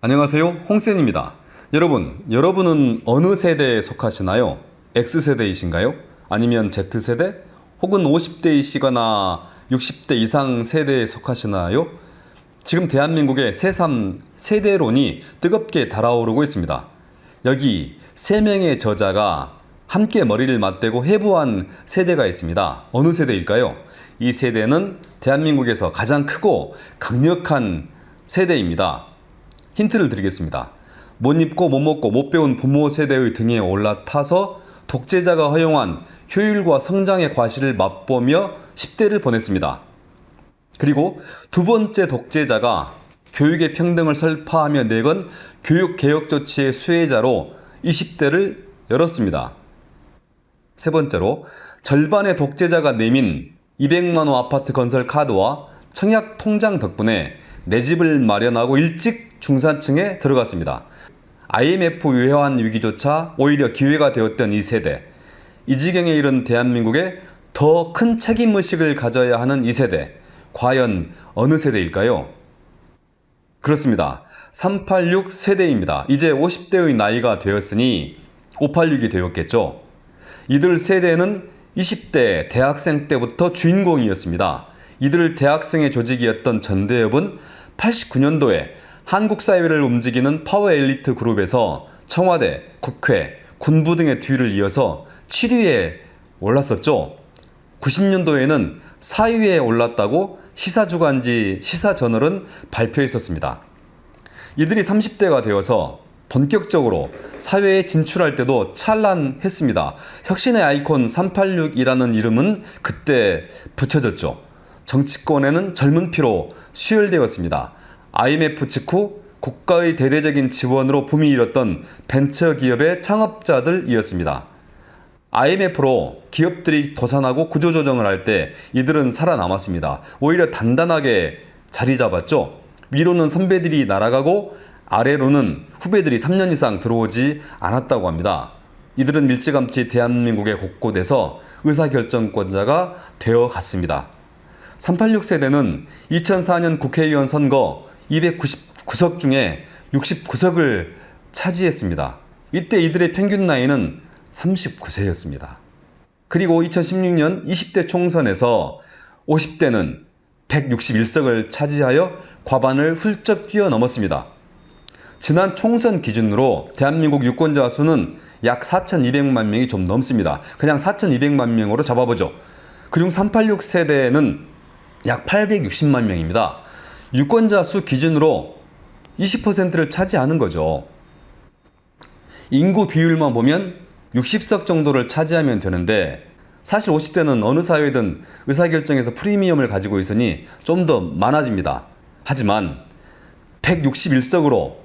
안녕하세요, 홍센입니다. 여러분은 어느 세대에 속하시나요? X세대이신가요? 아니면 Z세대? 혹은 50대이시거나 60대 이상 세대에 속하시나요? 지금 대한민국의 새삼 세대론이 뜨겁게 달아오르고 있습니다. 여기 3명의 저자가 함께 머리를 맞대고 해부한 세대가 있습니다. 어느 세대일까요? 이 세대는 대한민국에서 가장 크고 강력한 세대입니다. 힌트를 드리겠습니다. 못 입고 못 먹고 못 배운 부모 세대의 등에 올라타서 독재자가 허용한 효율과 성장의 과실을 맛보며 10대를 보냈습니다. 그리고 두 번째 독재자가 교육의 평등을 설파하며 내건 교육개혁 조치의 수혜자로 20대를 열었습니다. 세 번째로 절반의 독재자가 내민 200만원 아파트 건설 카드와 청약 통장 덕분에 내 집을 마련하고 일찍 중산층에 들어갔습니다. IMF 외환 위기조차 오히려 기회가 되었던 이 세대, 이 지경에 이른 대한민국에 더 큰 책임의식을 가져야 하는 이 세대, 과연 어느 세대일까요? 그렇습니다. 386 세대입니다. 이제 50대의 나이가 되었으니 586이 되었겠죠. 이들 세대는 20대 대학생 때부터 주인공이었습니다. 이들 대학생의 조직이었던 전대협은 89년도에 한국 사회를 움직이는 파워 엘리트 그룹에서 청와대, 국회, 군부 등의 뒤를 이어서 7위에 올랐었죠. 90년도에는 4위에 올랐다고 시사주간지 시사저널은 발표했었습니다. 이들이 30대가 되어서 본격적으로 사회에 진출할 때도 찬란했습니다. 혁신의 아이콘 386이라는 이름은 그때 붙여졌죠. 정치권에는 젊은 피로 수혈되었습니다. IMF 직후 국가의 대대적인 지원으로 붐이 일었던 벤처기업의 창업자들이었습니다. IMF로 기업들이 도산하고 구조조정을 할 때 이들은 살아남았습니다. 오히려 단단하게 자리 잡았죠. 위로는 선배들이 날아가고 아래로는 후배들이 3년 이상 들어오지 않았다고 합니다. 이들은 일찌감치 대한민국의 곳곳에서 의사결정권자가 되어 갔습니다. 386 세대는 2004년 국회의원 선거 299석 중에 69석을 차지했습니다. 이때 이들의 평균 나이는 39세였습니다. 그리고 2016년 20대 총선에서 50대는 161석을 차지하여 과반을 훌쩍 뛰어넘었습니다. 지난 총선 기준으로 대한민국 유권자 수는 약 4,200만 명이 좀 넘습니다. 그냥 4,200만 명으로 잡아보죠. 그중 386 세대는 약 860만 명입니다. 유권자 수 기준으로 20%를 차지하는 거죠. 인구 비율만 보면 60석 정도를 차지하면 되는데 사실 50대는 어느 사회든 의사결정에서 프리미엄을 가지고 있으니 좀 더 많아집니다. 하지만 161석으로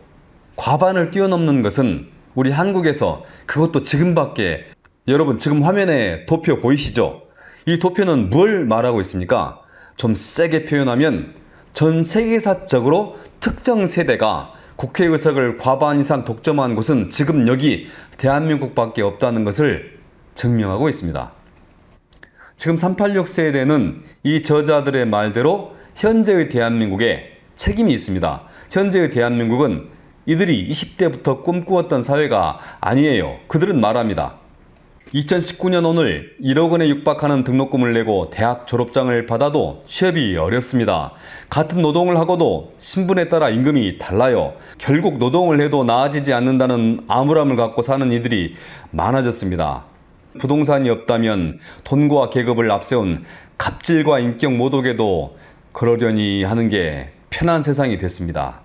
과반을 뛰어넘는 것은 우리 한국에서 그것도 지금밖에, 여러분 지금 화면에 도표 보이시죠? 이 도표는 뭘 말하고 있습니까? 좀 세게 표현하면 전 세계사적으로 특정 세대가 국회의석을 과반 이상 독점한 곳은 지금 여기 대한민국밖에 없다는 것을 증명하고 있습니다. 지금 386 세대는 이 저자들의 말대로 현재의 대한민국에 책임이 있습니다. 현재의 대한민국은 이들이 20대부터 꿈꾸었던 사회가 아니에요. 그들은 말합니다. 2019년 오늘 1억 원에 육박하는 등록금을 내고 대학 졸업장을 받아도 취업이 어렵습니다. 같은 노동을 하고도 신분에 따라 임금이 달라요. 결국 노동을 해도 나아지지 않는다는 암울함을 갖고 사는 이들이 많아졌습니다. 부동산이 없다면 돈과 계급을 앞세운 갑질과 인격 모독에도 그러려니 하는 게 편한 세상이 됐습니다.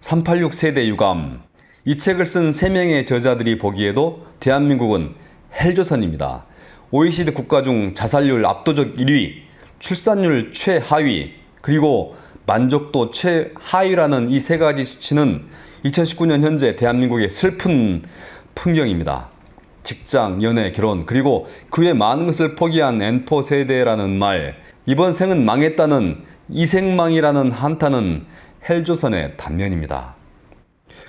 386 세대 유감, 이 책을 쓴 3명의 저자들이 보기에도 대한민국은 헬조선입니다. OECD 국가 중 자살률 압도적 1위, 출산율 최하위, 그리고 만족도 최하위라는 이 3가지 수치는 2019년 현재 대한민국의 슬픈 풍경입니다. 직장, 연애, 결혼, 그리고 그 외 많은 것을 포기한 N4 세대라는 말, 이번 생은 망했다는 이생망이라는 한탄은 헬조선의 단면입니다.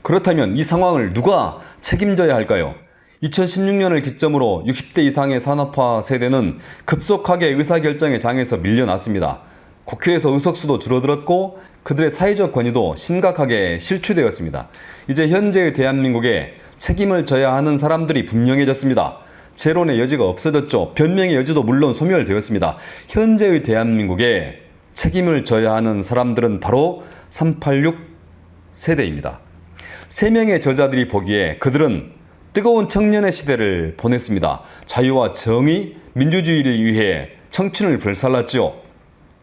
그렇다면 이 상황을 누가 책임져야 할까요? 2016년을 기점으로 60대 이상의 산업화 세대는 급속하게 의사결정의 장에서 밀려났습니다. 국회에서 의석수도 줄어들었고 그들의 사회적 권위도 심각하게 실추되었습니다. 이제 현재의 대한민국에 책임을 져야 하는 사람들이 분명해졌습니다. 재론의 여지가 없어졌죠. 변명의 여지도 물론 소멸되었습니다. 현재의 대한민국에 책임을 져야 하는 사람들은 바로 386 세대입니다. 3명의 저자들이 보기에 그들은 뜨거운 청년의 시대를 보냈습니다. 자유와 정의, 민주주의를 위해 청춘을 불살랐지요.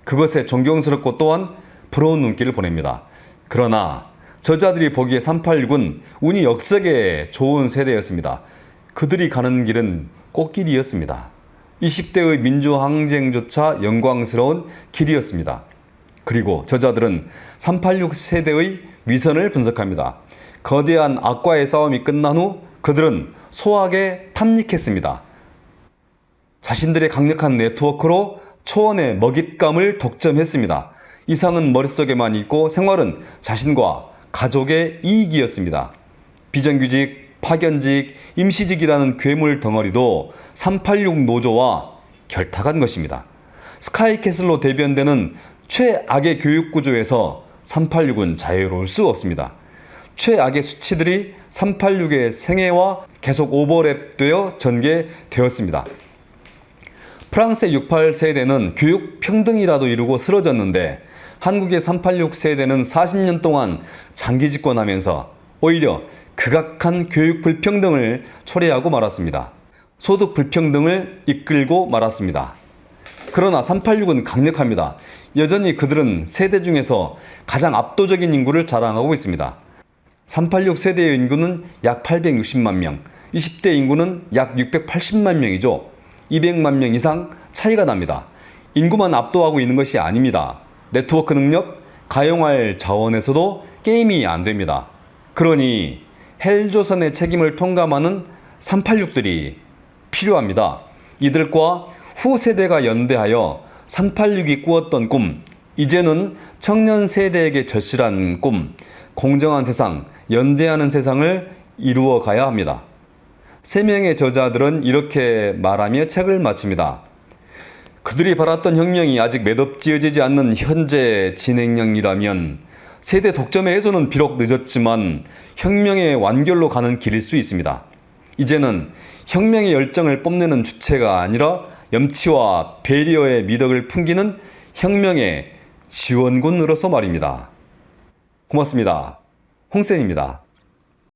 그것에 존경스럽고 또한 부러운 눈길을 보냅니다. 그러나 저자들이 보기에 386은 운이 역색에 좋은 세대였습니다. 그들이 가는 길은 꽃길이었습니다. 20대의 민주항쟁조차 영광스러운 길이었습니다. 그리고 저자들은 386 세대의 위선을 분석합니다. 거대한 악과의 싸움이 끝난 후 그들은 소악에 탐닉했습니다. 자신들의 강력한 네트워크로 초원의 먹잇감을 독점했습니다. 이상은 머릿속에만 있고 생활은 자신과 가족의 이익이었습니다. 비정규직, 파견직, 임시직이라는 괴물 덩어리도 386 노조와 결탁한 것입니다. 스카이캐슬로 대변되는 최악의 교육구조에서 386은 자유로울 수 없습니다. 최악의 수치들이 386의 생애와 계속 오버랩되어 전개되었습니다. 프랑스의 68 세대는 교육 평등이라도 이루고 쓰러졌는데 한국의 386 세대는 40년 동안 장기 집권하면서 오히려 극악한 교육 불평등을 초래하고 말았습니다. 소득 불평등을 이끌고 말았습니다. 그러나 386은 강력합니다. 여전히 그들은 세대 중에서 가장 압도적인 인구를 자랑하고 있습니다. 386 세대의 인구는 약 860만 명, 20대 인구는 약 680만 명이죠. 200만 명 이상 차이가 납니다. 인구만 압도하고 있는 것이 아닙니다. 네트워크 능력, 가용할 자원에서도 게임이 안 됩니다. 그러니 헬조선의 책임을 통감하는 386들이 필요합니다. 이들과 후세대가 연대하여 386이 꾸었던 꿈, 이제는 청년 세대에게 절실한 꿈, 공정한 세상, 연대하는 세상을 이루어 가야 합니다. 3명의 저자들은 이렇게 말하며 책을 마칩니다. 그들이 바랐던 혁명이 아직 매듭지어지지 않는 현재 진행형이라면 세대 독점의 해소는 비록 늦었지만 혁명의 완결로 가는 길일 수 있습니다. 이제는 혁명의 열정을 뽐내는 주체가 아니라 염치와 배리어의 미덕을 풍기는 혁명의 지원군으로서 말입니다. 고맙습니다. 홍센입니다.